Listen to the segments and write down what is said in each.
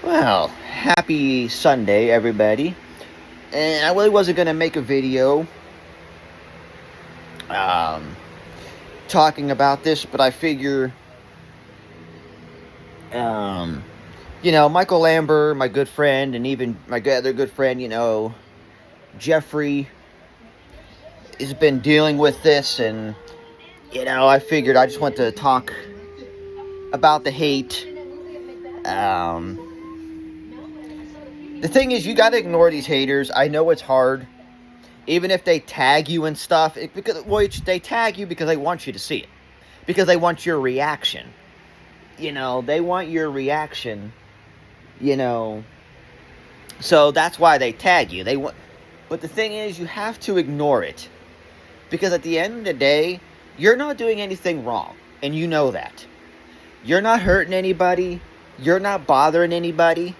Well, happy Sunday, everybody. And I really wasn't going to make a video um, talking about this, but I figure, um, Michael Lambert, my good friend, and even my other good friend, Jeffrey, has been dealing with this. And, I figured I just want to talk about the hate. The thing is, you got to ignore these haters. I know it's hard. Even if they tag you and stuff, they tag you because they want you to see it, because they want your reaction. They want your reaction. You know, so that's why they tag you. But the thing is, you have to ignore it, because at the end of the day, you're not doing anything wrong, and you know that. You're not hurting anybody. You're not bothering anybody.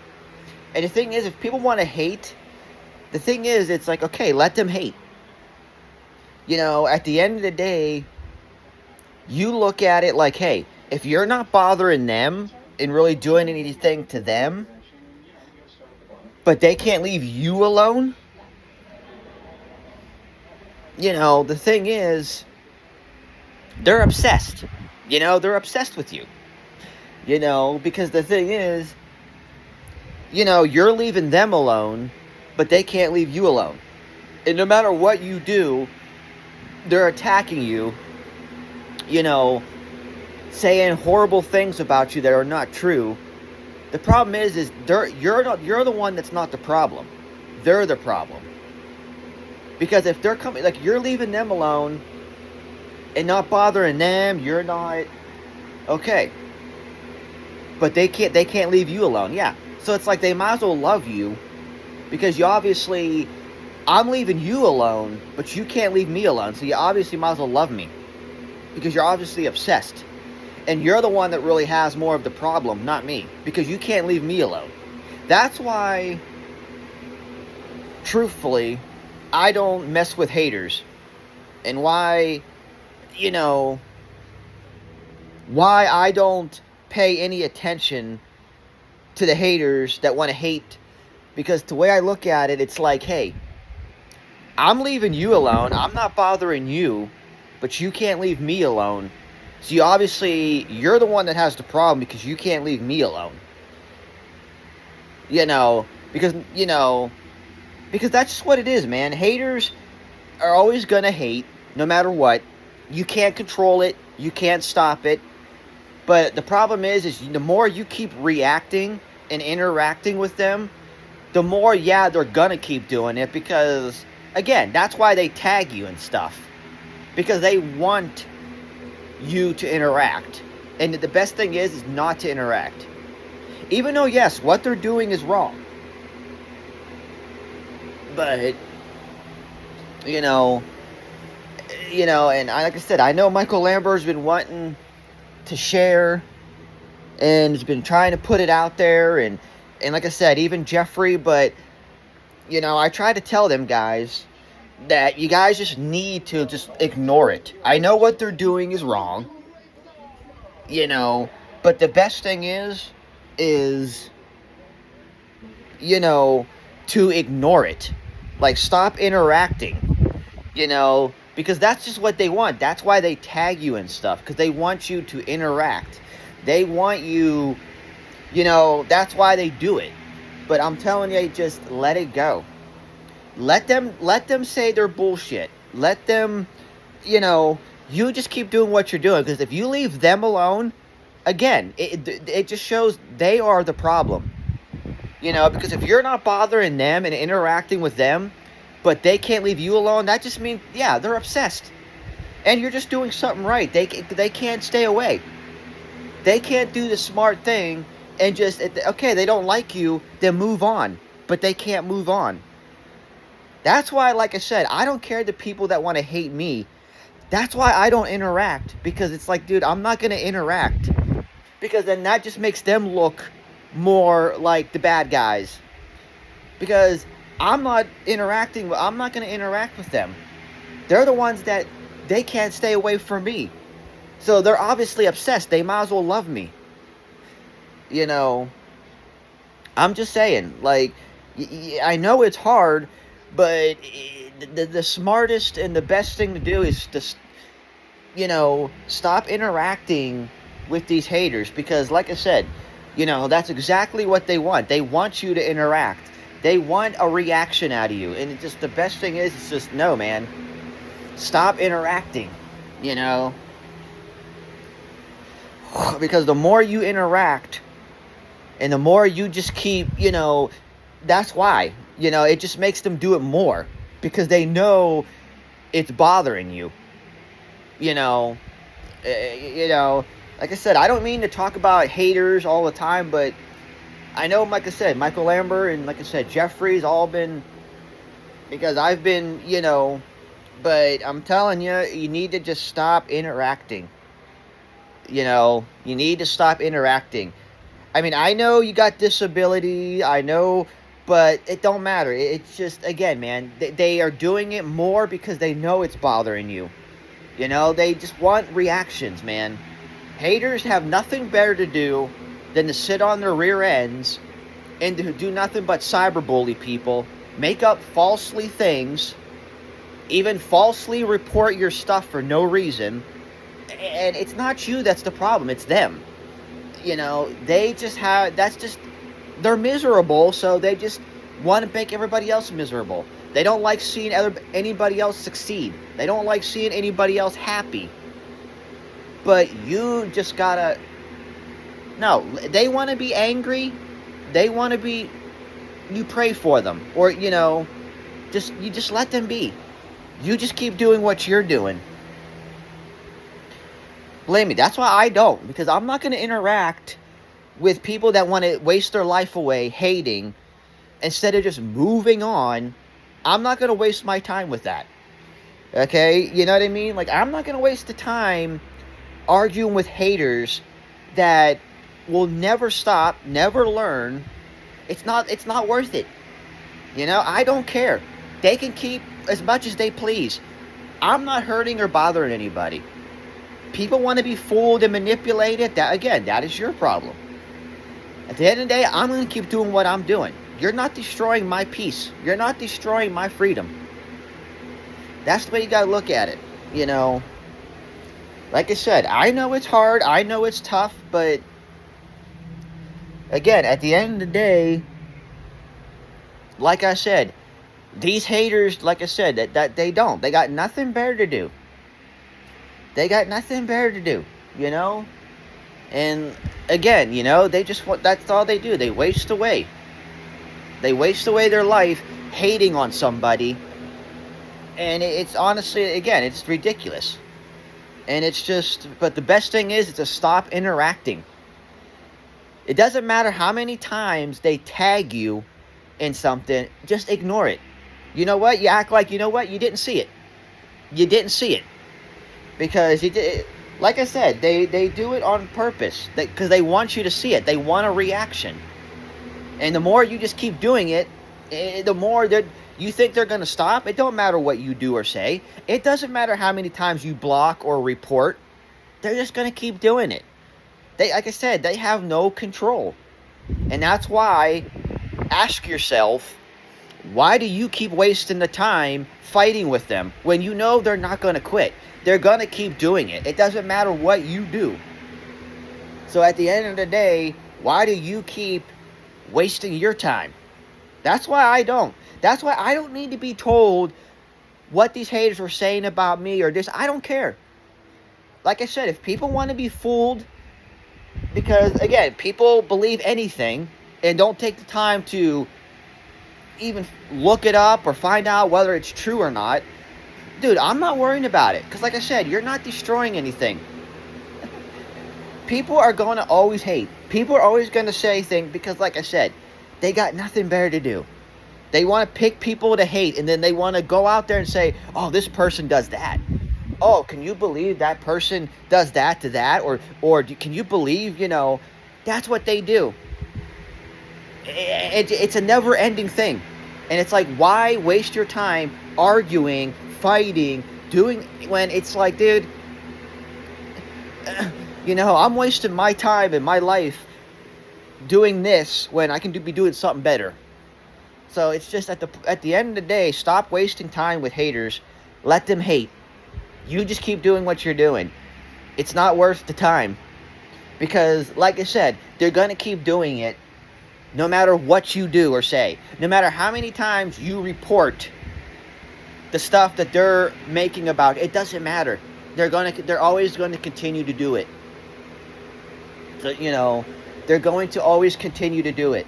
And the thing is, if people want to hate, the thing is, it's like, okay, let them hate. At the end of the day, you look at it like, hey, if you're not bothering them and really doing anything to them, but they can't leave you alone, the thing is, they're obsessed. They're obsessed with you. Because the thing is, you're leaving them alone, but they can't leave you alone. And no matter what you do, they're attacking you, saying horrible things about you that are not true. The problem is you're the one that's not the problem. They're the problem. Because if they're coming, like, you're leaving them alone and not bothering them, you're not okay. But they can't leave you alone. Yeah. So it's like they might as well love you, because I'm leaving you alone, but you can't leave me alone. So you obviously might as well love me, because you're obviously obsessed. And you're the one that really has more of the problem, not me, because you can't leave me alone. That's why, truthfully, I don't mess with haters. And why I don't pay any attention to the haters that want to hate. Because the way I look at it, it's like, hey, I'm leaving you alone. I'm not bothering you, but you can't leave me alone. So you're the one that has the problem, because you can't leave me alone. Because that's just what it is, man. Haters are always going to hate, no matter what. You can't control it. You can't stop it. But the problem is the more you keep reacting and interacting with them, the more, they're going to keep doing it. Because, again, that's why they tag you and stuff. Because they want you to interact. And the best thing is not to interact. Even though, yes, what they're doing is wrong. But, and like I said, I know Michael Lambert's been wanting to share and has been trying to put it out there, and like I said, even Jeffrey. But I try to tell them guys that you guys just need to just ignore it. I know what they're doing is wrong, but the best thing is to ignore it. Like, stop interacting, because that's just what they want. That's why they tag you and stuff, because they want you to interact. They want you, that's why they do it. But I'm telling you, just let it go. Let them say their bullshit. Let them, you just keep doing what you're doing. Because if you leave them alone, again, it just shows they are the problem. Because if you're not bothering them and interacting with them, but they can't leave you alone, that just means, they're obsessed. And you're just doing something right. They can't stay away. They can't do the smart thing and just, okay, they don't like you, then move on. But they can't move on. That's why, like I said, I don't care the people that want to hate me. That's why I don't interact. Because it's like, dude, I'm not going to interact. Because then that just makes them look more like the bad guys. Because I'm not going to interact with them. They're the ones that they can't stay away from me. So they're obviously obsessed. They might as well love me. I'm just saying, like, I know it's hard, but the smartest and the best thing to do is to, stop interacting with these haters, because, like I said, that's exactly what they want. They want you to interact. They want a reaction out of you. And it just, the best thing is, it's just, no, man. Stop interacting, you know? Because the more you interact, and the more you just keep, that's why, it just makes them do it more. Because they know it's bothering you. You know, like I said, I don't mean to talk about haters all the time, but I know, like I said, Michael Lambert and, like I said, Jeffrey's all been, because I've been, but I'm telling you, you need to just stop interacting. You need to stop interacting. I mean, I know you got disability, I know, but it don't matter. It's just, again, man, they are doing it more because they know it's bothering you. They just want reactions, man. Haters have nothing better to do than to sit on their rear ends and to do nothing but cyberbully people, make up falsely things, even falsely report your stuff for no reason. And it's not you that's the problem, it's them. They just have, they're miserable, so they just want to make everybody else miserable. They don't like seeing anybody else succeed. They don't like seeing anybody else happy. But you just gotta... No, they want to be angry. They want to be... You pray for them. Or, you just let them be. You just keep doing what you're doing. Believe me, that's why I don't. Because I'm not going to interact with people that want to waste their life away hating instead of just moving on. I'm not going to waste my time with that. Okay? You know what I mean? Like, I'm not going to waste the time arguing with haters that will never stop, never learn. It's not worth it. I don't care. They can keep as much as they please. I'm not hurting or bothering anybody. People want to be fooled and manipulated. That is your problem. At the end of the day, I'm going to keep doing what I'm doing. You're not destroying my peace. You're not destroying my freedom. That's the way you got to look at it. Like I said, I know it's hard. I know it's tough. But, again, at the end of the day, like I said, these haters, like I said, that they don't. They got nothing better to do. They got nothing better to do, And, again, they just want, that's all they do. They waste away. They waste away their life hating on somebody. And it's honestly, again, it's ridiculous. And it's just, but the best thing is to stop interacting. It doesn't matter how many times they tag you in something, just ignore it. You know what? You act like, you didn't see it. You didn't see it. Because you did, like I said, they do it on purpose. Because they want you to see it. They want a reaction. And the more you just keep doing it, the more that you think they're going to stop. It don't matter what you do or say. It doesn't matter how many times you block or report. They're just going to keep doing it. Like I said, they have no control. And that's why, ask yourself, why do you keep wasting the time fighting with them when you know they're not going to quit? They're going to keep doing it. It doesn't matter what you do. So at the end of the day, why do you keep wasting your time? That's why I don't. That's why I don't need to be told what these haters were saying about me or this. I don't care. Like I said, if people want to be fooled, because, again, people believe anything and don't take the time to even look it up or find out whether it's true or not. Dude, I'm not worrying about it. Because, like I said, you're not destroying anything. People are going to always hate. People are always going to say things because, like I said, they got nothing better to do. They want to pick people to hate, and then they want to go out there and say, oh, this person does that. Oh, can you believe that person does that to that? Or can you believe, that's what they do. It's a never-ending thing. And it's like, why waste your time arguing, fighting, doing, when it's like, dude, I'm wasting my time and my life doing this when I can be doing something better. So it's just at the end of the day, stop wasting time with haters. Let them hate. You just keep doing what you're doing. It's not worth the time. Because, like I said, they're going to keep doing it no matter what you do or say. No matter how many times you report the stuff that they're making about, it doesn't matter. They're always going to continue to do it. So, they're going to always continue to do it.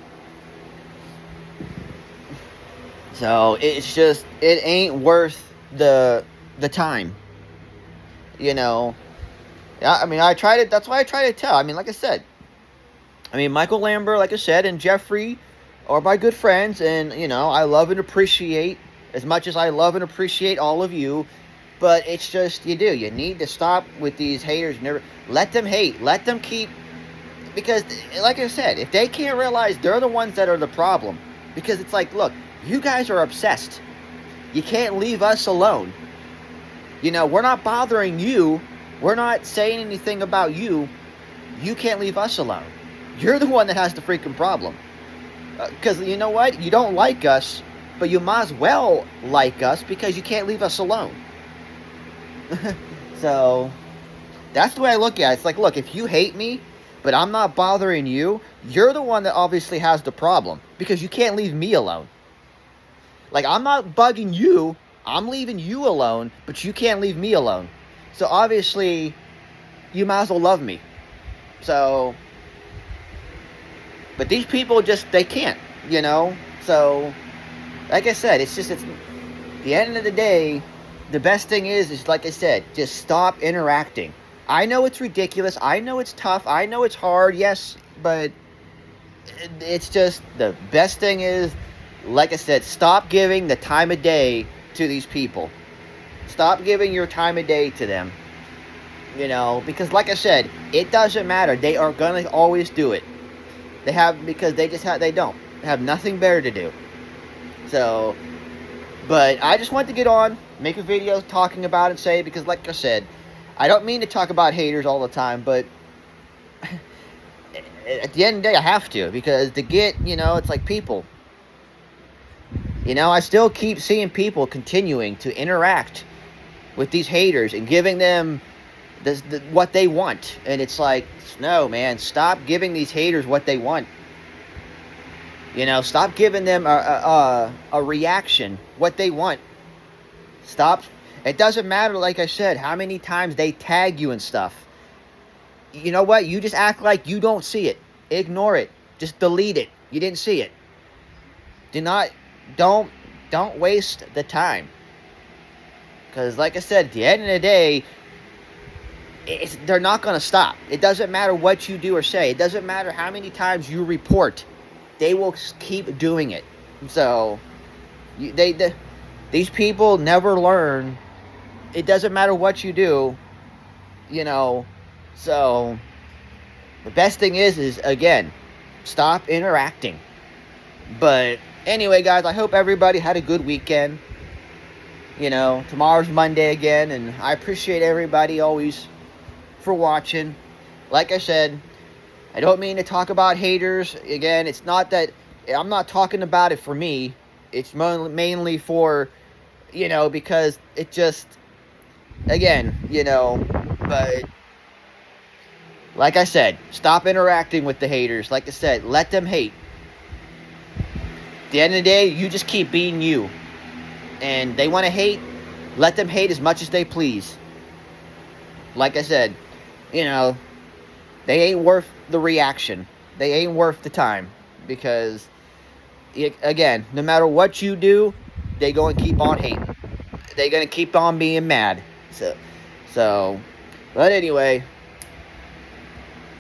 So it's just, it ain't worth the time. I try to, that's why I try to tell. Like I said, Michael Lambert, like I said, and Jeffrey are my good friends, and I love and appreciate as much as I love and appreciate all of you. But it's just, you need to stop with these haters. Never let them hate. Let them keep, because like I said, if they can't realize they're the ones that are the problem, because it's like, look, you guys are obsessed. You can't leave us alone. We're not bothering you. We're not saying anything about you. You can't leave us alone. You're the one that has the freaking problem. Because you know what? You don't like us, but you might as well like us because you can't leave us alone. So, that's the way I look at it. It's like, look, if you hate me, but I'm not bothering you, you're the one that obviously has the problem. Because you can't leave me alone. Like, I'm not bugging you. I'm leaving you alone, but you can't leave me alone. So, obviously, you might as well love me. So, but these people just, they can't, So, like I said, it's the end of the day, the best thing is like I said, just stop interacting. I know it's ridiculous. I know it's tough. I know it's hard. Yes, but it's just, the best thing is, like I said, stop giving the time of day to these people. Stop giving your time of day to them. Because like I said, it doesn't matter. They are going to always do it. Because they don't have nothing better to do. So, but I just wanted to get on, make a video talking about it, say, because like I said, I don't mean to talk about haters all the time, but at the end of the day, I have to, because to get, it's like people. I still keep seeing people continuing to interact with these haters and giving them what they want. And it's like, no, man, stop giving these haters what they want. Stop giving them a reaction, what they want. Stop. It doesn't matter, like I said, how many times they tag you and stuff. You know what? You just act like you don't see it. Ignore it. Just delete it. You didn't see it. Don't waste the time. Because like I said, at the end of the day, they're not going to stop. It doesn't matter what you do or say. It doesn't matter how many times you report. They will keep doing it. So, these people never learn. It doesn't matter what you do. So, the best thing is again, stop interacting. But anyway, guys, I hope everybody had a good weekend. Tomorrow's Monday again, and I appreciate everybody always for watching. Like I said, I don't mean to talk about haters. Again, it's not that I'm not talking about it for me. It's mainly for, because it just, again, but like I said, stop interacting with the haters. Like I said, let them hate. At the end of the day, you just keep being you. And they want to hate, let them hate as much as they please. Like I said, they ain't worth the reaction. They ain't worth the time. Because, again, no matter what you do, they going to keep on hating. They're going to keep on being mad. So, but anyway,